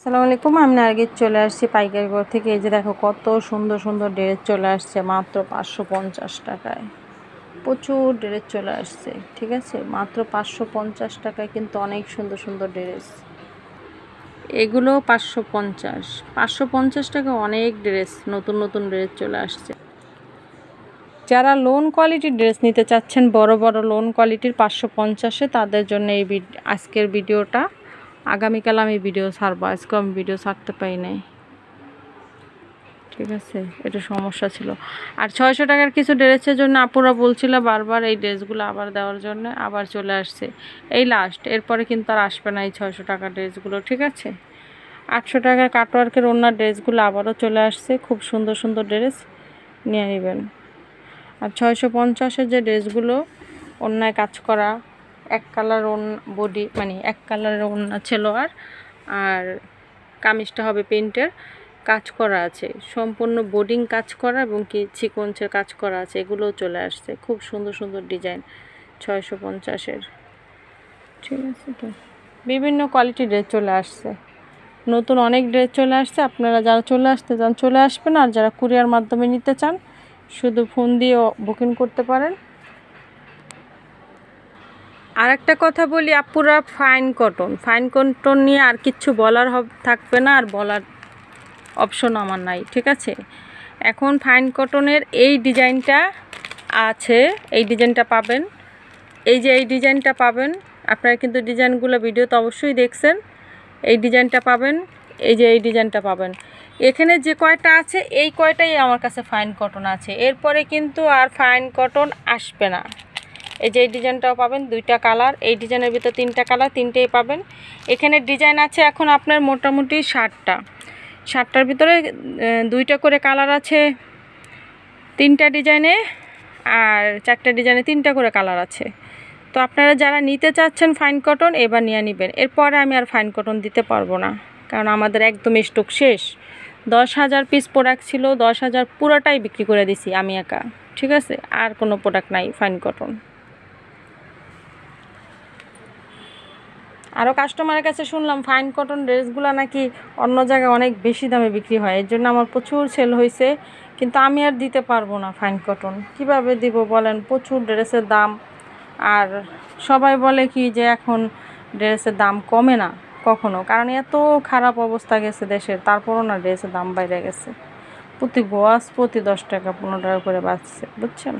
আসসালামু আলাইকুম। আমি নার্গিস চলে আসছি পাইকারি ঘর থেকে। এই যে দেখো কত সুন্দর সুন্দর ড্রেস চলে আসছে মাত্র 550 টাকায়। প্রচুর ড্রেস চলে আসছে, ঠিক আছে, মাত্র 550 টাকায় কিন্তু অনেক সুন্দর সুন্দর ড্রেস। এগুলো 550 টাকা অনেক ড্রেস, নতুন নতুন ড্রেস চলে আসছে। যারা লোন কোয়ালিটির ড্রেস নিতে চাচ্ছেন, বড় বড় লোন কোয়ালিটির 550-এ, তাদের জন্য এই আজকের ভিডিওটা। আগামীকাল আমি ভিডিও ছাড়বো, আজকে আমি ভিডিও ছাড়তে পারি নাই, ঠিক আছে, এটা সমস্যা ছিল। আর 600 টাকার কিছু ড্রেসের জন্য আপুরা বলছিল বারবার এই ড্রেসগুলো আবার দেওয়ার জন্য, আবার চলে আসছে এই লাস্ট। এরপরে কিন্তু আর আসবে না এই 600 টাকার ড্রেসগুলো, ঠিক আছে। 800 টাকার কাটওয়ার্কের ওনার ড্রেসগুলো আবারও চলে আসছে, খুব সুন্দর সুন্দর ড্রেস নিয়ে নেবেন। আর 650-এর যে ড্রেসগুলো অন্যায় কাজ করা, এক কালার বডি, মানে এক কালারের ওড়না ছেলোয়ার, আর কামিজটা হবে প্রিন্টের কাজ করা আছে, সম্পূর্ণ বোর্ডিং কাজ করা এবং কি সিকোয়েন্সের কাজ করা আছে, এগুলোও চলে আসছে। খুব সুন্দর সুন্দর ডিজাইন 650-এর, ঠিক আছে। তো বিভিন্ন কোয়ালিটির ড্রেস চলে আসছে, নতুন অনেক ড্রেস চলে আসছে। আপনারা যারা চলে আসতে চান চলে আসবেন, আর যারা কুরিয়ার মাধ্যমে নিতে চান শুধু ফোন দিয়ে বুকিং করতে পারেন। আর একটা কথা বলি আপুরা, ফাইন কটন নিয়ে আর কিচ্ছু বলার থাকবে না, আর বলার অপশন আমার নাই, ঠিক আছে। এখন ফাইন কটনের এই ডিজাইনটা আছে, এই ডিজাইনটা পাবেন, এই যে এই ডিজাইনটা পাবেন। আপনারা কিন্তু ডিজাইনগুলো ভিডিওতে অবশ্যই দেখছেন। এই ডিজাইনটা পাবেন, এই যে এই ডিজাইনটা পাবেন। এখানে যে কয়টা আছে এই কয়টাই আমার কাছে ফাইন কটন আছে, এরপরে কিন্তু আর ফাইন কটন আসবে না। এই যে এই ডিজাইনটাও পাবেন, দুইটা কালার, এই ডিজাইনের ভিতর তিনটা কালার, তিনটেই পাবেন। এখানে ডিজাইন আছে এখন আপনার মোটামুটি 60টার ভিতরে দুইটা করে কালার আছে, তিনটা ডিজাইনে, আর চারটা ডিজাইনে তিনটা করে কালার আছে। তো আপনারা যারা নিতে চাচ্ছেন ফাইন কটন, এবার নিয়ে নেবেন। এরপরে আমি আর ফাইন কটন দিতে পারবো না, কারণ আমাদের একদম স্টক শেষ। 10,000 পিস প্রোডাক্ট ছিল, 10,000 পুরোটাই বিক্রি করে দিছি আমি একা, ঠিক আছে। আর কোনো প্রোডাক্ট নাই ফাইন কটন। আরও কাস্টমারের কাছে শুনলাম ফাইন কটন ড্রেসগুলো নাকি অন্য জায়গায় অনেক বেশি দামে বিক্রি হয়, এর জন্য আমার প্রচুর সেল হয়েছে। কিন্তু আমি আর দিতে পারবো না ফাইন কটন, কিভাবে দিব বলেন, প্রচুর ড্রেসের দাম। আর সবাই বলে কি যে এখন ড্রেসের দাম কমে না কখনো, কারণ এত খারাপ অবস্থা গেছে দেশের, তারপরও না ড্রেসের দাম বাইরে গেছে। প্রতি গজ প্রতি 10 টাকা 15 টাকা করে বাড়ছে, বুঝছেন।